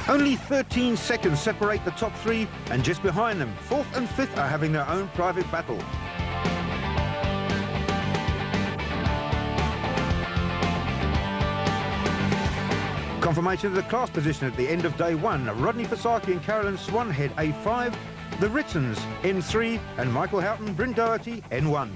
Only 13 seconds separate the top three, and just behind them, fourth and fifth are having their own private battle. Confirmation of the class position at the end of day one. Rodney Fasaki and Carolyn Swan head A5, the Ritzons N3, and Michael Houghton, Bryn Doherty N1.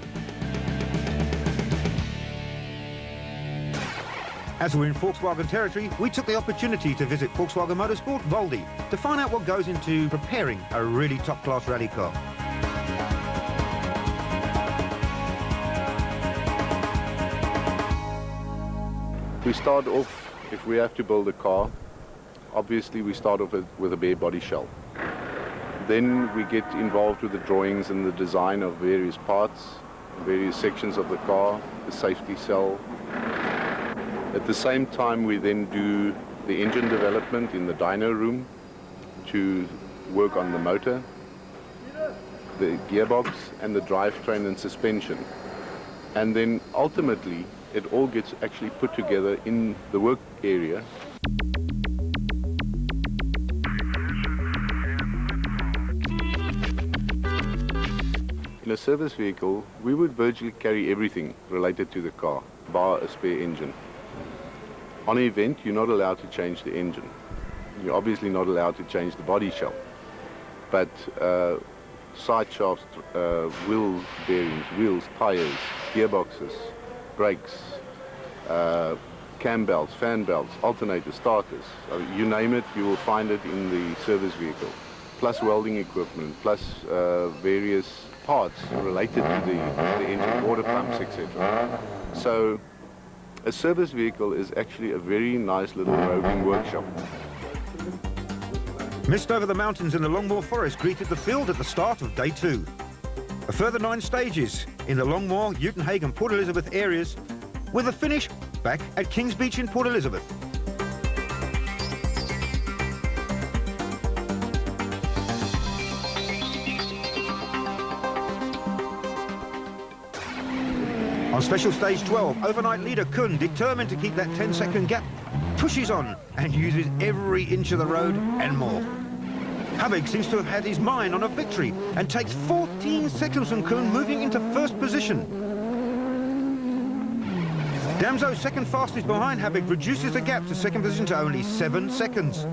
As we're in Volkswagen territory, we took the opportunity to visit Volkswagen Motorsport Voldy to find out what goes into preparing a really top-class rally car. We start off, if we have to build a car, obviously we start off with a bare body shell. Then we get involved with the drawings and the design of various parts, various sections of the car, the safety cell. At the same time, we then do the engine development in the dyno room to work on the motor, the gearbox, and the drivetrain and suspension. And then ultimately, it all gets actually put together in the work area. In a service vehicle, we would virtually carry everything related to the car, bar a spare engine. On an event, you're not allowed to change the engine. You're obviously not allowed to change the body shell. But side shafts, wheel bearings, wheels, tires, gearboxes, brakes, cam belts, fan belts, alternators, starters, you name it, you will find it in the service vehicle. Plus welding equipment, plus various parts related to the engine, water pumps, etc. So a service vehicle is actually a very nice little roving workshop. Mist over the mountains in the Longmoor Forest greeted the field at the start of day two. A further 9 stages in the Longmoor, Uitenhage, Port Elizabeth areas, with a finish back at Kings Beach in Port Elizabeth. On special stage 12, overnight leader Kuhn, determined to keep that 10-second gap, pushes on and uses every inch of the road and more. Habig seems to have had his mind on a victory and takes 14 seconds from Kuhn, moving into first position. Damso, second fastest behind Habig, reduces the gap to second position to only 7 seconds.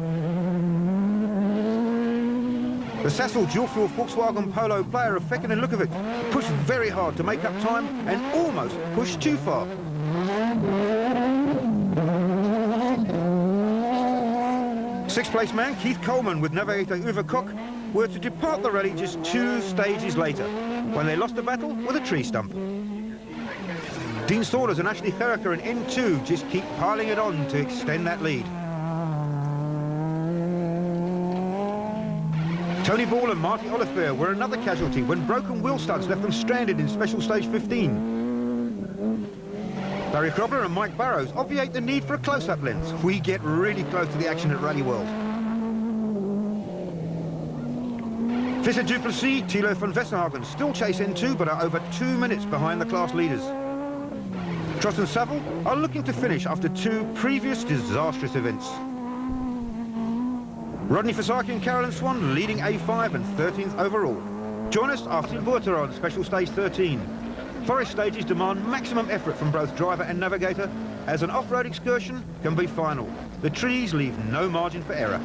The Sassel dual-fuel Volkswagen Polo player of Fekin and Lukovic pushed very hard to make up time and almost pushed too far. Sixth place man Keith Coleman with navigator Uwe Koch were to depart the rally just 2 stages later when they lost the battle with a tree stump. Dean Saunders and Ashley Theriker in N2 just keep piling it on to extend that lead. Tony Ball and Marty Oliver were another casualty when broken wheel studs left them stranded in special stage 15. Barry Krobler and Mike Barrows obviate the need for a close-up lens. We get really close to the action at Rally World. Visser Duplessis, Thilo van Vessenhagen still chase N2 but are over 2 minutes behind the class leaders. Trost and Saville are looking to finish after 2 previous disastrous events. Rodney Fasaki and Carolyn Swan leading A5 and 13th overall. Join us after Boerter on special stage 13. Forest stages demand maximum effort from both driver and navigator, as an off-road excursion can be final. The trees leave no margin for error.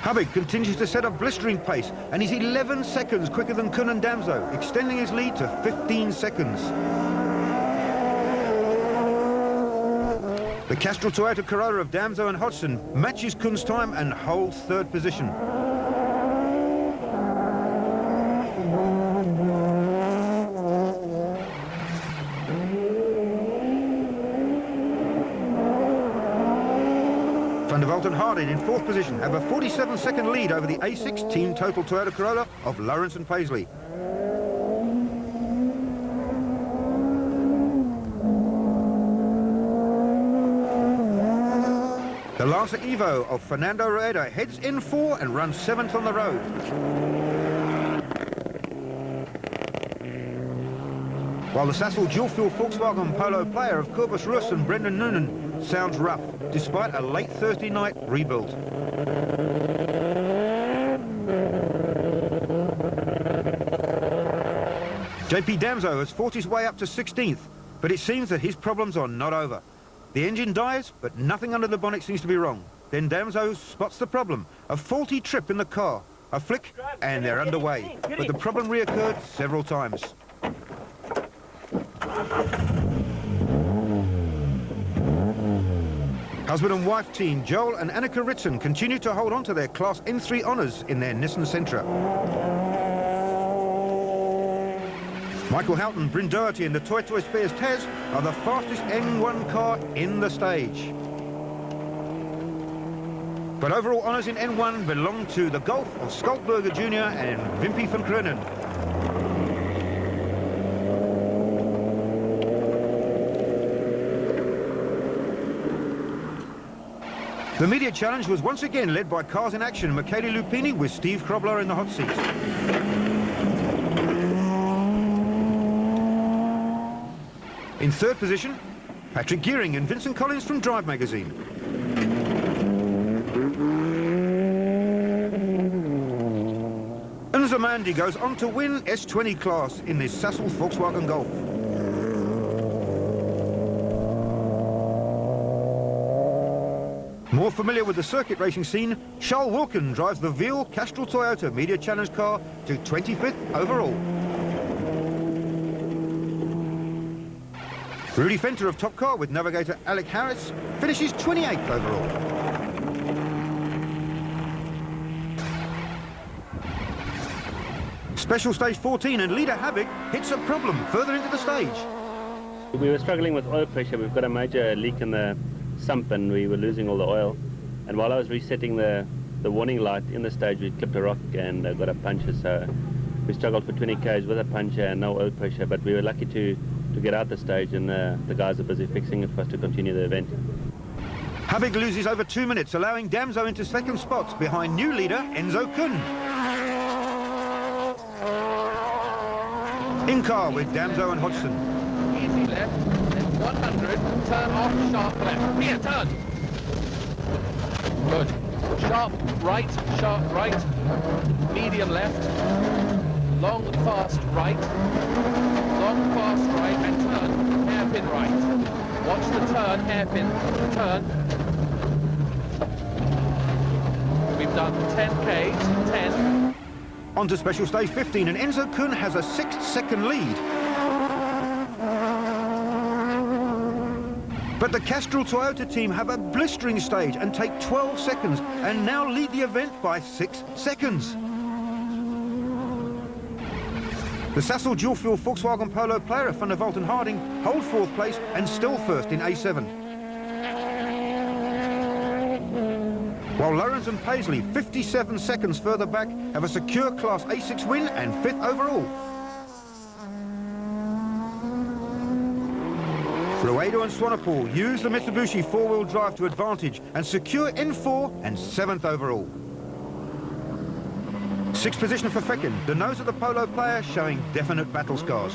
Habig continues to set a blistering pace and he's 11 seconds quicker than Kuhn and Damso, extending his lead to 15 seconds. The Castrol Toyota Corolla of Damso and Hodgson matches Kuhn's time and holds 3rd position. Van der Walt and Harding in 4th position have a 47-second lead over the A6 Team Total Toyota Corolla of Lawrence and Paisley. Lancer Evo of Fernando Rueda heads in 4 and runs 7th on the road. While the Sassel dual-fuel Volkswagen Polo Player of Corbus Russ and Brendan Noonan sounds rough, despite a late Thursday night rebuild. JP Damso has fought his way up to 16th, but it seems that his problems are not over. The engine dies, but nothing under the bonnet seems to be wrong. Then Damso spots the problem, a faulty trip in the car. A flick, and they're underway. But the problem reoccurred several times. Husband and wife team Joel and Annika Ritson continue to hold on to their Class N3 honours in their Nissan Sentra. Michael Houghton, Bryn Doherty and the Toy Spears Taz are the fastest N1 car in the stage. But overall honours in N1 belong to the Golf of Skalkberger Jr. and Wimpy van Kreunen. The media challenge was once again led by Cars in Action, Michele Lupini with Steve Krobler in the hot seat. In third position, Patrick Gearing and Vincent Collins from Drive magazine. Enzo Mandi goes on to win S20 class in this Sassel Volkswagen Golf. More familiar with the circuit racing scene, Charles Wilkin drives the Veal Castrol Toyota Media Challenge car to 25th overall. Rudy Fenter of Top Car with navigator Alec Harris finishes 28th overall. Special stage 14 and leader Habig hits a problem further into the stage. We were struggling with oil pressure. We've got a major leak in the sump and we were losing all the oil. And while I was resetting the warning light in the stage, we clipped a rock and got a puncture. So we struggled for 20 k's with a puncture and no oil pressure, but we were lucky to get out the stage, and the guys are busy fixing it for us to continue the event. Habig loses over 2 minutes, allowing Damso into second spot behind new leader Enzo Kuhn. In car with Damso and Hodgson. Easy left, then 100, turn off, sharp left. Here, turn. Good. Sharp right, medium left, long fast right, long fast right, and turn, hairpin right. Watch the turn, hairpin, turn. We've done 10 k's, 10. On to special stage 15, and Enzo Kuhn has a 6-second lead. But the Castrol Toyota team have a blistering stage and take 12 seconds and now lead the event by 6 seconds. The Sassel dual-fuel Volkswagen Polo Player of Van der Vault and Harding hold 4th place and still first in A7. While Lawrence and Paisley, 57 seconds further back, have a secure Class A6 win and 5th overall. Ruedo and Swanepoel use the Mitsubishi 4-wheel drive to advantage and secure N4 and 7th overall. 6th position for Feckin, the nose of the Polo Player showing definite battle scars.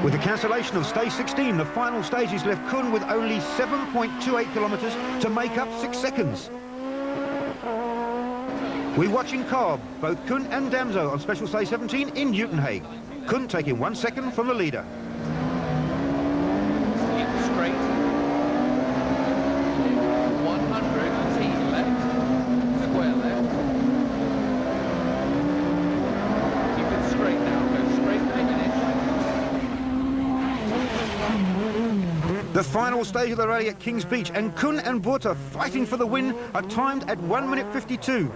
With the cancellation of stage 16, the final stages left Kuhn with only 7.28 kilometres to make up 6 seconds. We watch in car both Kuhn and Damso on special stage 17 in Newtonhague. Kuhn taking 1 second from the leader. Keep straight. 100, T left, square left. Keep it straight now, go straight to finish. The final stage of the rally at Kings Beach, and Kuhn and Burta fighting for the win are timed at 1 minute 52.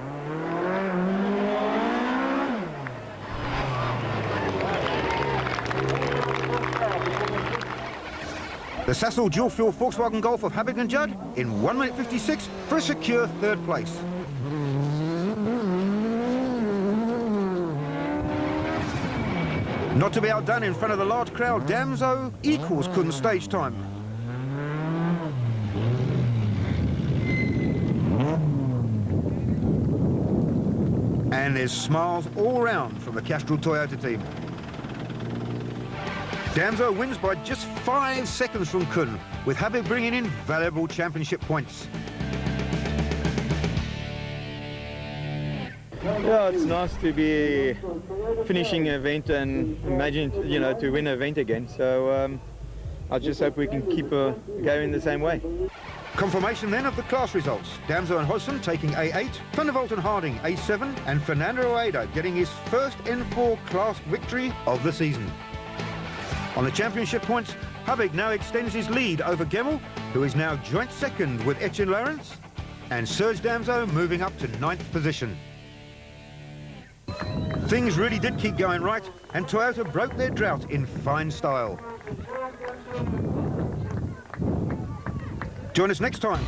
The Sassel dual-fuel Volkswagen Golf of Habig and Judd in 1 minute 56 for a secure 3rd place. Not to be outdone in front of the large crowd, Damso equals Kun's stage time. And there's smiles all round from the Castrol Toyota team. Damso wins by just 5 seconds from Kun, with Habib bringing in valuable championship points. Yeah, it's nice to be finishing an event and imagine, you know, to win an event again. So I just hope we can keep going the same way. Confirmation then of the class results. Damso and Hodgson taking A8, Van der Walt and Harding A7, and Fernando Oeda getting his first N4 class victory of the season. On the championship points, Habib now extends his lead over Gemmell, who is now joint second with Etienne Lawrence, and Serge Damso moving up to 9th position. Things really did keep going right, and Toyota broke their drought in fine style. Join us next time